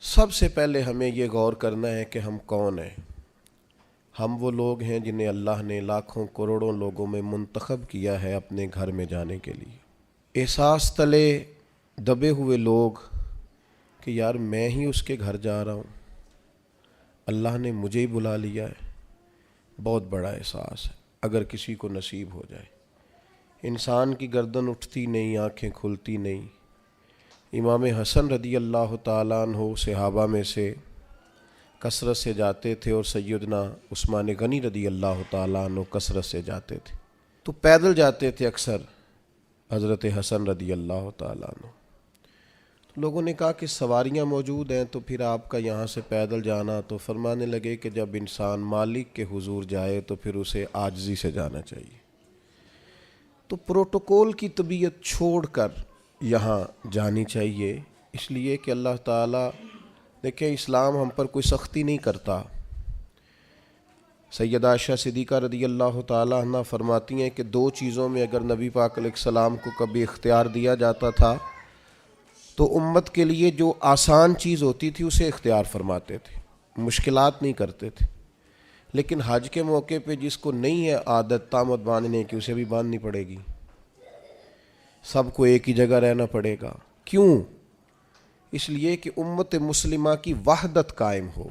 سب سے پہلے ہمیں یہ غور کرنا ہے کہ ہم کون ہیں۔ ہم وہ لوگ ہیں جنہیں اللہ نے لاکھوں کروڑوں لوگوں میں منتخب کیا ہے اپنے گھر میں جانے کے لیے۔ احساس تلے دبے ہوئے لوگ کہ یار میں ہی اس کے گھر جا رہا ہوں، اللہ نے مجھے ہی بلا لیا ہے، بہت بڑا احساس ہے اگر کسی کو نصیب ہو جائے۔ انسان کی گردن اٹھتی نہیں، آنکھیں کھلتی نہیں۔ امام حسن رضی اللہ تعالیٰ عنہ صحابہ میں سے کثرت سے جاتے تھے، اور سیدنا عثمان غنی رضی اللہ تعالیٰ عنہ کثرت سے جاتے تھے، تو پیدل جاتے تھے اکثر حضرت حسن رضی اللہ تعالیٰ عنہ۔ لوگوں نے کہا کہ سواریاں موجود ہیں تو پھر آپ کا یہاں سے پیدل جانا، تو فرمانے لگے کہ جب انسان مالک کے حضور جائے تو پھر اسے عاجزی سے جانا چاہیے۔ تو پروٹوکول کی طبیعت چھوڑ کر یہاں جانی چاہیے، اس لیے کہ اللہ تعالیٰ دیکھیں اسلام ہم پر کوئی سختی نہیں کرتا۔ سیدہ عائشہ صدیقہ رضی اللہ تعالیٰ عنہ فرماتی ہیں کہ دو چیزوں میں اگر نبی پاک علیہ السلام کو کبھی اختیار دیا جاتا تھا تو امت کے لیے جو آسان چیز ہوتی تھی اسے اختیار فرماتے تھے، مشکلات نہیں کرتے تھے۔ لیکن حج کے موقع پہ جس کو نہیں ہے عادت تامت باندھنے کی، اسے بھی باندھنی پڑے گی، سب کو ایک ہی جگہ رہنا پڑے گا۔ کیوں؟ اس لیے کہ امت مسلمہ کی وحدت قائم ہو،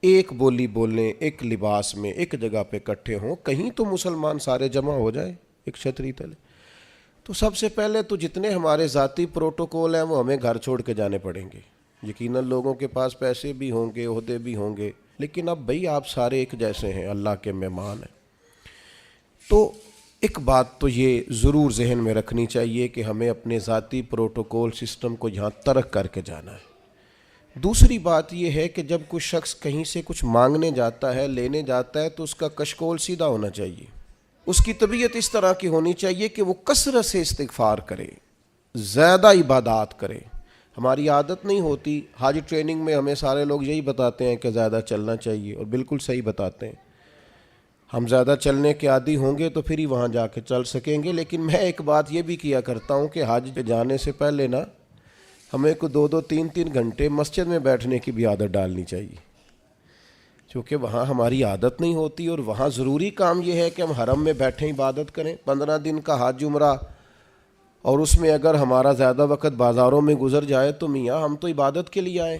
ایک بولی بولیں، ایک لباس میں ایک جگہ پہ اکٹھے ہوں، کہیں تو مسلمان سارے جمع ہو جائیں ایک چھتری تلے۔ تو سب سے پہلے تو جتنے ہمارے ذاتی پروٹوکول ہیں وہ ہمیں گھر چھوڑ کے جانے پڑیں گے۔ یقیناً لوگوں کے پاس پیسے بھی ہوں گے، عہدے بھی ہوں گے، لیکن اب بھئی آپ سارے ایک جیسے ہیں، اللہ کے مہمان ہیں۔ تو ایک بات تو یہ ضرور ذہن میں رکھنی چاہیے کہ ہمیں اپنے ذاتی پروٹوکول سسٹم کو یہاں ترک کر کے جانا ہے۔ دوسری بات یہ ہے کہ جب کوئی شخص کہیں سے کچھ مانگنے جاتا ہے، لینے جاتا ہے، تو اس کا کشکول سیدھا ہونا چاہیے۔ اس کی طبیعت اس طرح کی ہونی چاہیے کہ وہ کثرت سے استغفار کرے، زیادہ عبادات کرے۔ ہماری عادت نہیں ہوتی، حج ٹریننگ میں ہمیں سارے لوگ یہی بتاتے ہیں کہ زیادہ چلنا چاہیے، اور بالکل صحیح بتاتے ہیں۔ ہم زیادہ چلنے کے عادی ہوں گے تو پھر ہی وہاں جا کے چل سکیں گے۔ لیکن میں ایک بات یہ بھی کیا کرتا ہوں کہ حج پہ جانے سے پہلے نا ہمیں کو 2-3 گھنٹے مسجد میں بیٹھنے کی بھی عادت ڈالنی چاہیے، کیونکہ وہاں ہماری عادت نہیں ہوتی، اور وہاں ضروری کام یہ ہے کہ ہم حرم میں بیٹھیں عبادت کریں۔ 15 دن کا حج عمرہ، اور اس میں اگر ہمارا زیادہ وقت بازاروں میں گزر جائے تو میاں ہم تو عبادت کے لیے آئیں،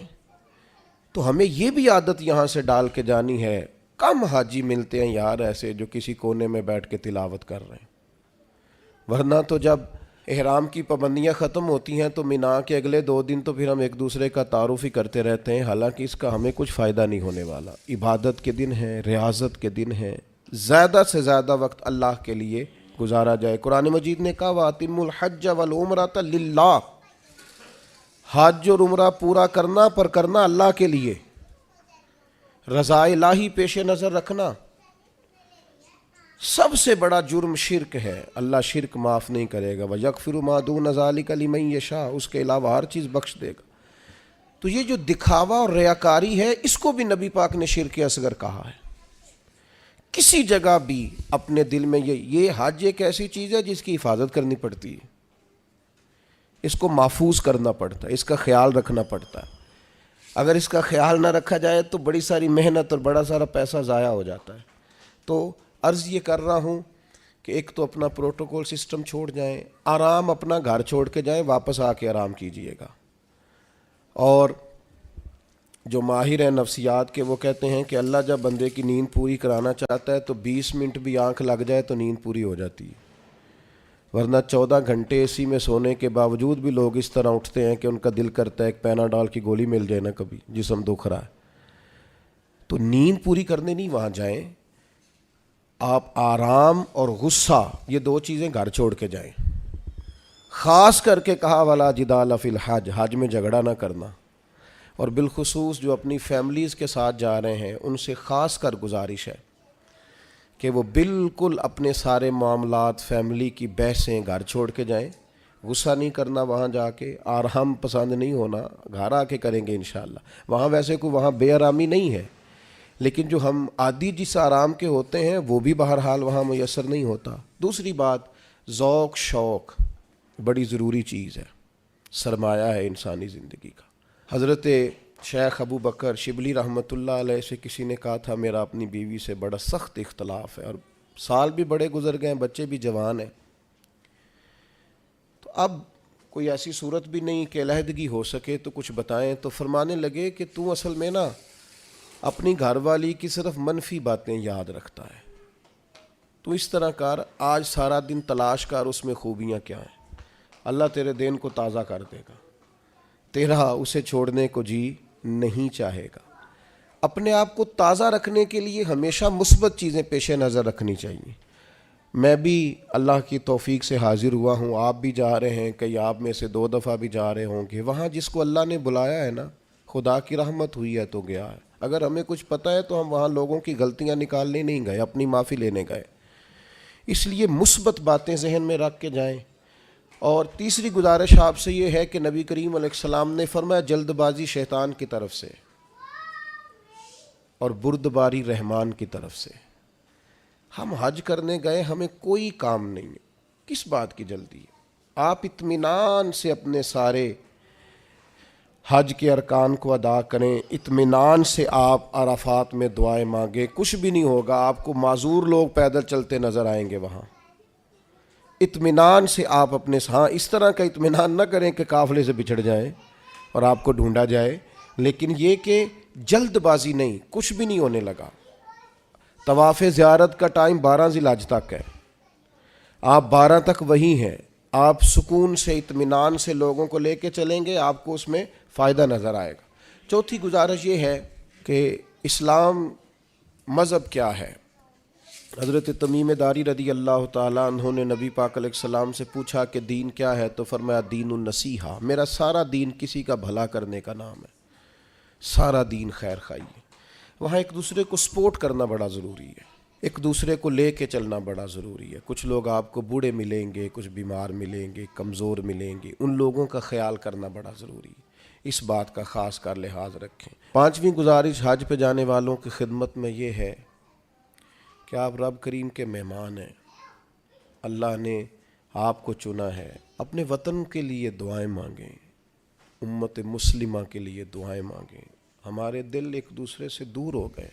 تو ہمیں یہ بھی عادت یہاں سے ڈال کے جانی ہے۔ کم حاجی ملتے ہیں یار ایسے جو کسی کونے میں بیٹھ کے تلاوت کر رہے ہیں، ورنہ تو جب احرام کی پابندیاں ختم ہوتی ہیں تو مینا کے اگلے 2 دن تو پھر ہم ایک دوسرے کا تعارف ہی کرتے رہتے ہیں، حالانکہ اس کا ہمیں کچھ فائدہ نہیں ہونے والا۔ عبادت کے دن ہیں، ریاضت کے دن ہیں، زیادہ سے زیادہ وقت اللہ کے لیے گزارا جائے۔ قرآن مجید نے کہا وَأَتِمُّوا الْحَجَّ وَالْعُمْرَةَ لِلَّهِ، حج اور عمرہ پورا کرنا پر کرنا اللہ کے لیے، رضا الہی پیش نظر رکھنا۔ سب سے بڑا جرم شرک ہے، اللہ شرک معاف نہیں کرے گا۔ وَيَغْفِرُ مَا دُونَ ذَلِكَ لِمَن يَشَاءُ، اس کے علاوہ ہر چیز بخش دے گا۔ تو یہ جو دکھاوا اور ریاکاری ہے، اس کو بھی نبی پاک نے شرک اصغر کہا ہے۔ کسی جگہ بھی اپنے دل میں یہ حج ایک ایسی چیز ہے جس کی حفاظت کرنی پڑتی ہے، اس کو محفوظ کرنا پڑتا ہے، اس کا خیال رکھنا پڑتا ہے۔ اگر اس کا خیال نہ رکھا جائے تو بڑی ساری محنت اور بڑا سارا پیسہ ضائع ہو جاتا ہے۔ تو عرض یہ کر رہا ہوں کہ ایک تو اپنا پروٹوکول سسٹم چھوڑ جائیں، آرام اپنا گھر چھوڑ کے جائیں، واپس آ کے آرام کیجئے گا۔ اور جو ماہر ہیں نفسیات کے وہ کہتے ہیں کہ اللہ جب بندے کی نیند پوری کرانا چاہتا ہے تو 20 منٹ بھی آنکھ لگ جائے تو نیند پوری ہو جاتی ہے، ورنہ 14 گھنٹے اے سی میں سونے کے باوجود بھی لوگ اس طرح اٹھتے ہیں کہ ان کا دل کرتا ہے ایک پیناڈول کی گولی مل جائے نا، کبھی جسم دکھ رہا ہے۔ تو نیند پوری کرنے نہیں وہاں جائیں، آپ آرام اور غصہ یہ 2 چیزیں گھر چھوڑ کے جائیں۔ خاص کر کے کہا وَلَا جِدَالَ فِي الْحَجِّ، حج میں جھگڑا نہ کرنا، اور بالخصوص جو اپنی فیملیز کے ساتھ جا رہے ہیں ان سے خاص کر گزارش ہے کہ وہ بالکل اپنے سارے معاملات، فیملی کی بحثیں گھر چھوڑ کے جائیں۔ غصہ نہیں کرنا وہاں جا کے، آرام پسند نہیں ہونا، گھر آ کے کریں گے انشاءاللہ۔ وہاں ویسے کوئی وہاں بے آرامی نہیں ہے، لیکن جو ہم عادی جس آرام کے ہوتے ہیں وہ بھی بہرحال وہاں میسر نہیں ہوتا۔ دوسری بات، ذوق شوق بڑی ضروری چیز ہے، سرمایہ ہے انسانی زندگی کا۔ حضرت شیخ ابو بکر شبلی رحمۃ اللہ علیہ سے کسی نے کہا تھا میرا اپنی بیوی سے بڑا سخت اختلاف ہے، اور سال بھی بڑے گزر گئے ہیں، بچے بھی جوان ہیں، تو اب کوئی ایسی صورت بھی نہیں کہ علیحدگی ہو سکے تو کچھ بتائیں۔ تو فرمانے لگے کہ تو اصل میں نا اپنی گھر والی کی صرف منفی باتیں یاد رکھتا ہے، تو اس طرح کر، آج سارا دن تلاش کر اس میں خوبیاں کیا ہیں، اللہ تیرے دین کو تازہ کر دے گا، تیرا اسے چھوڑنے کو جی نہیں چاہے گا۔ اپنے آپ کو تازہ رکھنے کے لیے ہمیشہ مثبت چیزیں پیش نظر رکھنی چاہیے۔ میں بھی اللہ کی توفیق سے حاضر ہوا ہوں، آپ بھی جا رہے ہیں، کئی آپ میں سے 2 دفعہ بھی جا رہے ہوں گے، وہاں جس کو اللہ نے بلایا ہے نا، خدا کی رحمت ہوئی ہے تو گیا ہے۔ اگر ہمیں کچھ پتہ ہے تو ہم وہاں لوگوں کی غلطیاں نکالنے نہیں گئے، اپنی معافی لینے گئے۔ اس لیے مثبت باتیں ذہن میں رکھ کے جائیں۔ اور تیسری گزارش آپ سے یہ ہے کہ نبی کریم علیہ السلام نے فرمایا جلد بازی شیطان کی طرف سے اور بردباری رحمان کی طرف سے۔ ہم حج کرنے گئے، ہمیں کوئی کام نہیں ہے، کس بات کی جلدی ہے؟ آپ اطمینان سے اپنے سارے حج کے ارکان کو ادا کریں، اطمینان سے آپ عرفات میں دعائیں مانگیں، کچھ بھی نہیں ہوگا، آپ کو معذور لوگ پیدل چلتے نظر آئیں گے وہاں۔ اطمینان سے آپ اپنے ہاں اس طرح کا اطمینان نہ کریں کہ قافلے سے بچھڑ جائیں اور آپ کو ڈھونڈا جائے، لیکن یہ کہ جلد بازی نہیں، کچھ بھی نہیں ہونے لگا۔ طواف زیارت کا ٹائم 12 ذی الحج تک ہے، آپ 12 تک وہی ہیں، آپ سکون سے اطمینان سے لوگوں کو لے کے چلیں گے، آپ کو اس میں فائدہ نظر آئے گا۔ چوتھی گزارش یہ ہے کہ اسلام مذہب کیا ہے؟ حضرت تمیم داری رضی اللہ تعالیٰ عنہ نے نبی پاک علیہ السلام سے پوچھا کہ دین کیا ہے؟ تو فرمایا دین النصیحہ، میرا سارا دین کسی کا بھلا کرنے کا نام ہے، سارا دین خیر خواہی ہے۔ وہاں ایک دوسرے کو سپورٹ کرنا بڑا ضروری ہے، ایک دوسرے کو لے کے چلنا بڑا ضروری ہے۔ کچھ لوگ آپ کو بوڑھے ملیں گے، کچھ بیمار ملیں گے، کمزور ملیں گے، ان لوگوں کا خیال کرنا بڑا ضروری ہے، اس بات کا خاص کر لحاظ رکھیں۔ 5ویں گزارش حج پہ جانے والوں کی خدمت میں یہ ہے کہ آپ رب کریم کے مہمان ہیں، اللہ نے آپ کو چنا ہے، اپنے وطن کے لیے دعائیں مانگیں، امت مسلمہ کے لیے دعائیں مانگیں۔ ہمارے دل ایک دوسرے سے دور ہو گئے،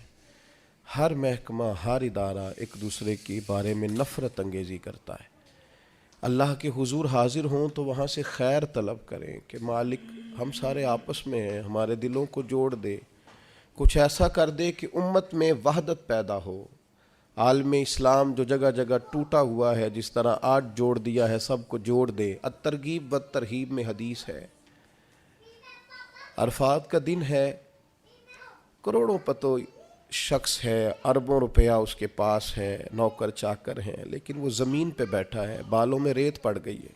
ہر محکمہ ہر ادارہ ایک دوسرے کے بارے میں نفرت انگیزی کرتا ہے۔ اللہ کے حضور حاضر ہوں تو وہاں سے خیر طلب کریں کہ مالک ہم سارے آپس میں ہیں، ہمارے دلوں کو جوڑ دے، کچھ ایسا کر دے کہ امت میں وحدت پیدا ہو۔ عالم اسلام جو جگہ جگہ ٹوٹا ہوا ہے، جس طرح آج جوڑ دیا ہے، سب کو جوڑ دے۔ الترغیب والترہیب میں حدیث ہے، عرفات کا دن ہے، کروڑوں پتو شخص ہے، اربوں روپیہ اس کے پاس ہے، نوکر چاکر ہیں، لیکن وہ زمین پہ بیٹھا ہے، بالوں میں ریت پڑ گئی ہے۔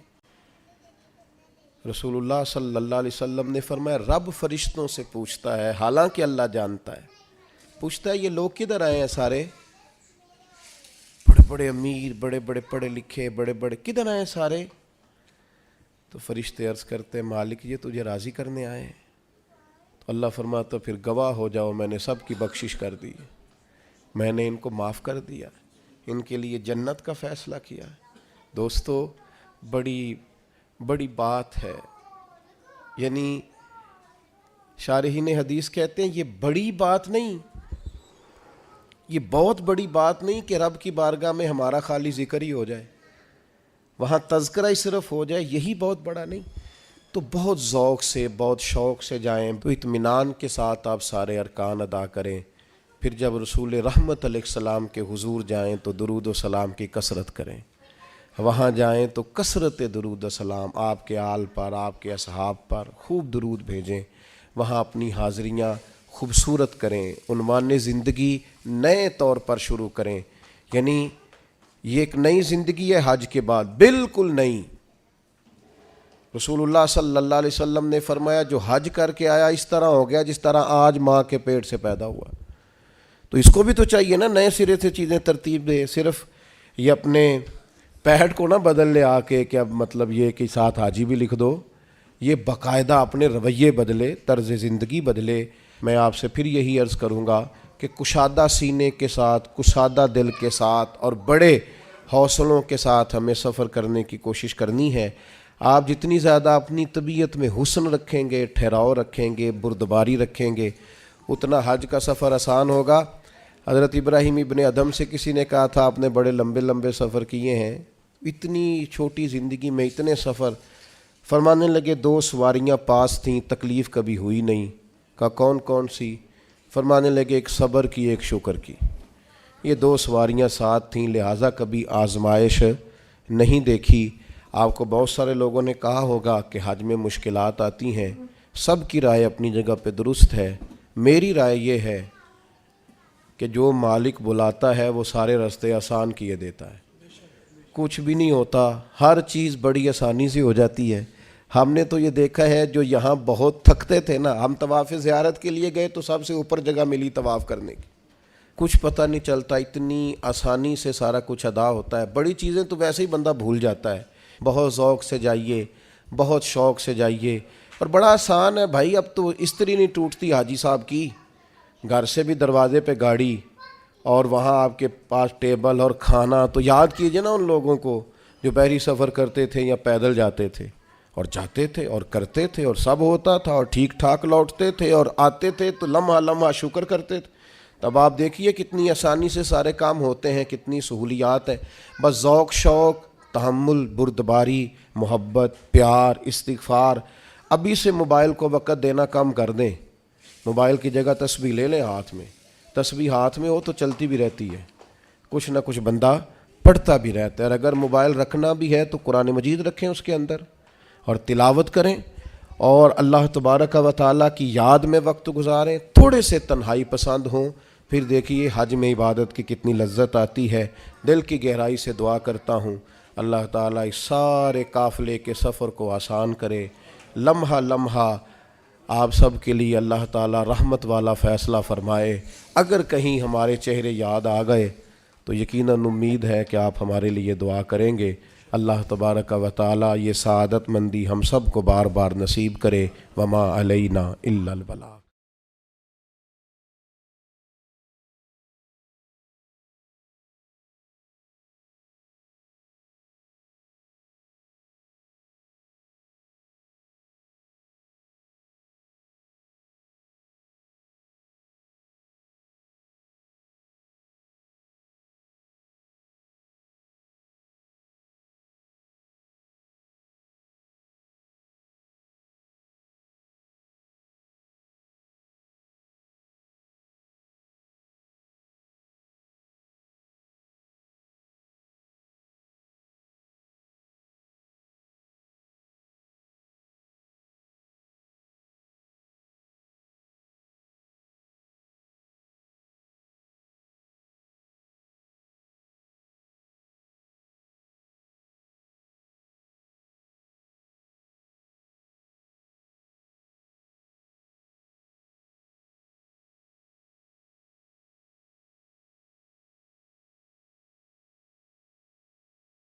رسول اللہ صلی اللہ علیہ وسلم نے فرمایا رب فرشتوں سے پوچھتا ہے، حالانکہ اللہ جانتا ہے، پوچھتا ہے یہ لوگ کدھر آئے ہیں سارے؟ بڑے بڑے امیر، بڑے بڑے پڑھے لکھے، بڑے بڑے، کدھر آئے ہیں سارے؟ تو فرشتے عرض کرتے ہیں مالک یہ تجھے راضی کرنے آئے ہیں۔ تو اللہ فرماتا پھر گواہ ہو جاؤ، میں نے سب کی بخشش کر دی، میں نے ان کو معاف کر دیا، ان کے لیے جنت کا فیصلہ کیا ہے۔ دوستو بڑی بڑی بات ہے، یعنی شارحین حدیث کہتے ہیں یہ بڑی بات نہیں، یہ بہت بڑی بات نہیں کہ رب کی بارگاہ میں ہمارا خالی ذکر ہی ہو جائے، وہاں تذکرہ ہی صرف ہو جائے، یہی بہت بڑا نہیں۔ تو بہت ذوق سے، بہت شوق سے جائیں، تو اطمینان کے ساتھ آپ سارے ارکان ادا کریں۔ پھر جب رسول رحمت علیہ السلام کے حضور جائیں تو درود و سلام کی کثرت کریں، وہاں جائیں تو کثرت درود و سلام آپ کے آل پر، آپ کے اصحاب پر خوب درود بھیجیں، وہاں اپنی حاضریاں خوبصورت کریں، عنوان زندگی نئے طور پر شروع کریں، یعنی یہ ایک نئی زندگی ہے حج کے بعد، بالکل نئی۔ رسول اللہ صلی اللہ علیہ وسلم نے فرمایا جو حج کر کے آیا اس طرح ہو گیا جس طرح آج ماں کے پیٹ سے پیدا ہوا۔ تو اس کو بھی تو چاہیے نا نئے سرے سے چیزیں ترتیب دے، صرف یہ اپنے پیٹ کو نہ بدل لے آ کے کہ اب مطلب یہ کہ ساتھ حاجی بھی لکھ دو، یہ باقاعدہ اپنے رویے بدلے، طرز زندگی بدلے۔ میں آپ سے پھر یہی عرض کروں گا کہ کشادہ سینے کے ساتھ، کشادہ دل کے ساتھ اور بڑے حوصلوں کے ساتھ ہمیں سفر کرنے کی کوشش کرنی ہے۔ آپ جتنی زیادہ اپنی طبیعت میں حسن رکھیں گے، ٹھہراؤ رکھیں گے، بردباری رکھیں گے، اتنا حج کا سفر آسان ہوگا۔ حضرت ابراہیم ابن ادم سے کسی نے کہا تھا آپ نے بڑے لمبے لمبے سفر کیے ہیں، اتنی چھوٹی زندگی میں اتنے سفر؟ فرمانے لگے 2 سواریاں پاس تھیں، تکلیف کبھی ہوئی نہیں۔ کہا کون کون سی؟ فرمانے لگے ایک صبر کی، ایک شکر کی۔ یہ 2 سواریاں ساتھ تھیں، لہٰذا کبھی آزمائش نہیں دیکھی۔ آپ کو بہت سارے لوگوں نے کہا ہوگا کہ حج میں مشکلات آتی ہیں، سب کی رائے اپنی جگہ پہ درست ہے۔ میری رائے یہ ہے کہ جو مالک بلاتا ہے وہ سارے راستے آسان کیے دیتا ہے، کچھ بھی نہیں ہوتا، ہر چیز بڑی آسانی سے ہو جاتی ہے۔ ہم نے تو یہ دیکھا ہے، جو یہاں بہت تھکتے تھے نا، ہم طواف زیارت کے لیے گئے تو سب سے اوپر جگہ ملی طواف کرنے کی، کچھ پتہ نہیں چلتا، اتنی آسانی سے سارا کچھ ادا ہوتا ہے۔ بڑی چیزیں تو ویسے ہی بندہ بھول جاتا ہے۔ بہت ذوق سے جائیے، بہت شوق سے جائیے، اور بڑا آسان ہے بھائی۔ اب تو استری نہیں ٹوٹتی حاجی صاحب کی، گھر سے بھی دروازے پہ گاڑی، اور وہاں آپ کے پاس ٹیبل اور کھانا۔ تو یاد کیجئے نا ان لوگوں کو جو بحری سفر کرتے تھے یا پیدل جاتے تھے، اور جاتے تھے اور کرتے تھے اور سب ہوتا تھا اور ٹھیک ٹھاک لوٹتے تھے، اور آتے تھے تو لمحہ لمحہ شکر کرتے تھے۔ تب آپ دیکھیے کتنی آسانی سے سارے کام ہوتے ہیں، کتنی سہولیات ہیں۔ بس ذوق شوق، تحمل، بردباری، محبت، پیار، استغفار۔ ابھی سے موبائل کو وقت دینا کم کر دیں۔ موبائل کی جگہ تسبیح لے لیں ہاتھ میں، تسبیح ہاتھ میں ہو تو چلتی بھی رہتی ہے، کچھ نہ کچھ بندہ پڑھتا بھی رہتا ہے۔ اور اگر موبائل رکھنا بھی ہے تو قرآن مجید رکھیں اس کے اندر اور تلاوت کریں، اور اللہ تبارک و تعالیٰ کی یاد میں وقت گزاریں۔ تھوڑے سے تنہائی پسند ہوں، پھر دیکھیے حج میں عبادت کی کتنی لذت آتی ہے۔ دل کی گہرائی سے دعا کرتا ہوں اللہ تعالیٰ اس سارے قافلے کے سفر کو آسان کرے، لمحہ لمحہ آپ سب کے لیے اللہ تعالیٰ رحمت والا فیصلہ فرمائے۔ اگر کہیں ہمارے چہرے یاد آ گئے تو یقیناً امید ہے کہ آپ ہمارے لیے دعا کریں گے۔ اللہ تبارک و تعالیٰ یہ سعادت مندی ہم سب کو بار بار نصیب کرے۔ وما علینا الا البلاغ۔